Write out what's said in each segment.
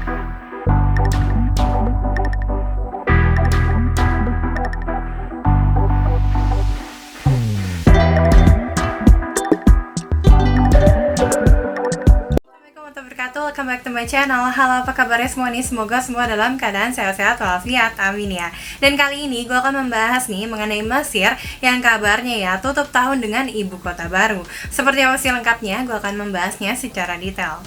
Welcome back to my channel. Halo, apa kabarnya semua nih? Semoga semua dalam keadaan sehat-sehat walafiat, amin ya. Dan kali ini gue akan membahas nih mengenai Mesir yang kabarnya ya tutup tahun dengan ibu kota baru. Seperti apa sih lengkapnya? Gue akan membahasnya secara detail.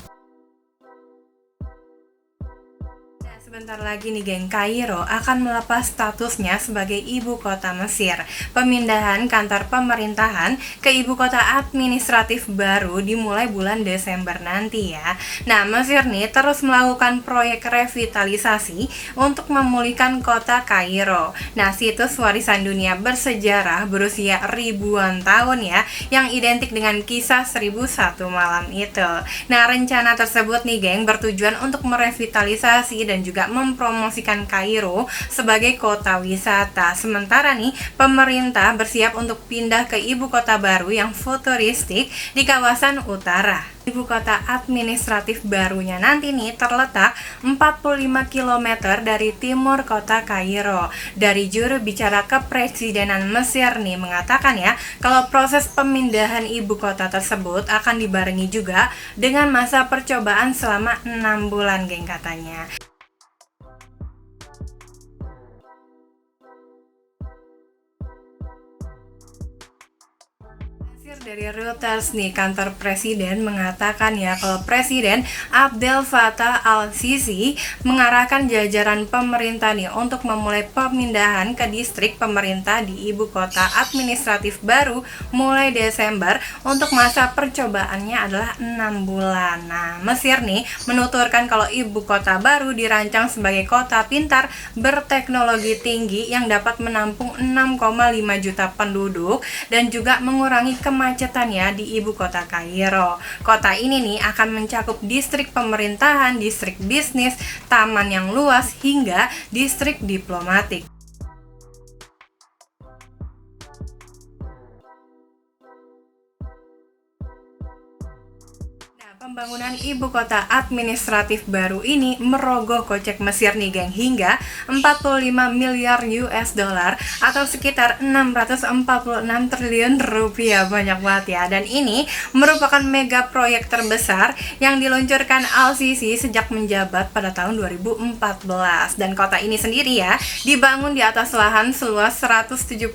Sebentar lagi nih geng, Kairo akan melepas statusnya sebagai ibu kota Mesir. Pemindahan kantor pemerintahan ke ibu kota administratif baru dimulai bulan Desember nanti ya. Nah, Mesir nih terus melakukan proyek revitalisasi untuk memulihkan kota Kairo. Nah, situs warisan dunia bersejarah berusia ribuan tahun ya, yang identik dengan kisah 1001 malam itu. Nah, rencana tersebut nih geng bertujuan untuk merevitalisasi dan juga mempromosikan Kairo sebagai kota wisata. Sementara nih, pemerintah bersiap untuk pindah ke ibu kota baru yang futuristik di kawasan utara. Ibu kota administratif barunya nanti nih terletak 45 km dari timur kota Kairo. Dari juru bicara kepresidenan Mesir nih mengatakan ya, kalau proses pemindahan ibu kota tersebut akan dibarengi juga dengan masa percobaan selama 6 bulan geng katanya. Dari Reuters nih, kantor presiden mengatakan ya kalau Presiden Abdel Fattah al-Sisi mengarahkan jajaran pemerintah nih untuk memulai pemindahan ke distrik pemerintah di ibu kota administratif baru mulai Desember. Untuk masa percobaannya adalah 6 bulan. Nah, Mesir nih menuturkan kalau ibu kota baru dirancang sebagai kota pintar berteknologi tinggi yang dapat menampung 6,5 juta penduduk dan juga mengurangi kemacetan ya di ibu kota Kairo. Kota ini nih akan mencakup distrik pemerintahan, distrik bisnis, taman yang luas hingga distrik diplomatik. Pembangunan ibu kota administratif baru ini merogoh kocek Mesir nih geng hingga 45 miliar US dollar atau sekitar 646 triliun rupiah, banyak banget ya. Dan ini merupakan mega proyek terbesar yang diluncurkan al-Sisi sejak menjabat pada tahun 2014. Dan kota ini sendiri ya dibangun di atas lahan seluas 170.000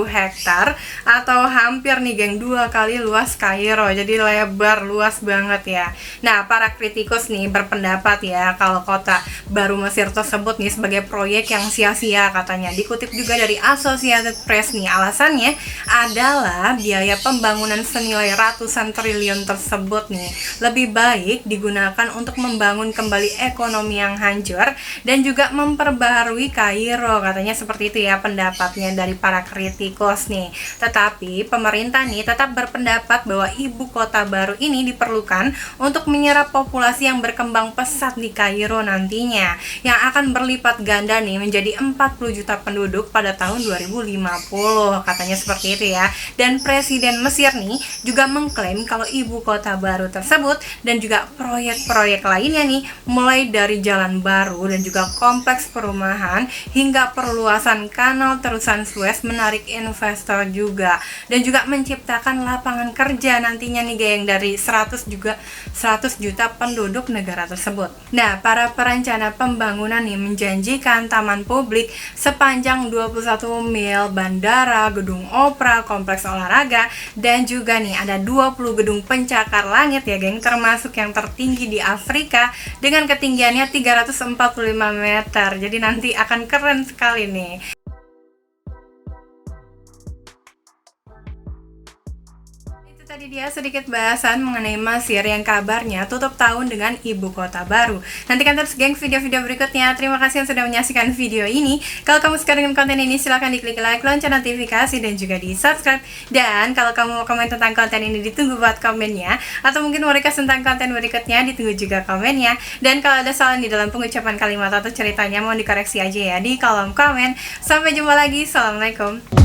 hektar atau hampir nih geng 2 kali luas Kairo. Jadi lebar, luas banget ya. Nah, para kritikus nih berpendapat ya kalau kota baru Mesir tersebut nih sebagai proyek yang sia-sia katanya. Dikutip juga dari Associated Press nih, alasannya adalah biaya pembangunan senilai ratusan triliun tersebut nih lebih baik digunakan untuk membangun kembali ekonomi yang hancur dan juga memperbaharui Kairo, katanya seperti itu ya pendapatnya dari para kritikus nih. Tetapi pemerintah nih tetap berpendapat bahwa ibu kota baru ini diperlukan untuk menyerap populasi yang berkembang pesat di Kairo nantinya, yang akan berlipat ganda nih menjadi 40 juta penduduk pada tahun 2050, katanya seperti itu ya. Dan Presiden Mesir nih juga mengklaim kalau ibu kota baru tersebut dan juga proyek-proyek lainnya nih, mulai dari jalan baru dan juga kompleks perumahan hingga perluasan kanal terusan Suez, menarik investor juga dan juga menciptakan lapangan kerja nantinya nih geng dari 100 juta penduduk negara tersebut. Nah, para perencana pembangunan nih menjanjikan taman publik sepanjang 21 mil, bandara, gedung opera, kompleks olahraga, dan juga nih ada 20 gedung pencakar langit ya geng, termasuk yang tertinggi di Afrika dengan ketinggiannya 345 meter. Jadi nanti akan keren sekali nih. Tadi dia sedikit bahasan mengenai Mesir yang kabarnya tutup tahun dengan ibu kota baru. Nantikan terus geng video-video berikutnya. Terima kasih yang sudah menyaksikan video ini. Kalau kamu suka dengan konten ini silahkan diklik like, lonceng notifikasi, dan juga di subscribe. Dan kalau kamu mau komen tentang konten ini ditunggu buat komennya. Atau mungkin mau request tentang konten berikutnya ditunggu juga komennya. Dan kalau ada salah di dalam pengucapan kalimat atau ceritanya mohon dikoreksi aja ya di kolom komen. Sampai jumpa lagi. Assalamualaikum.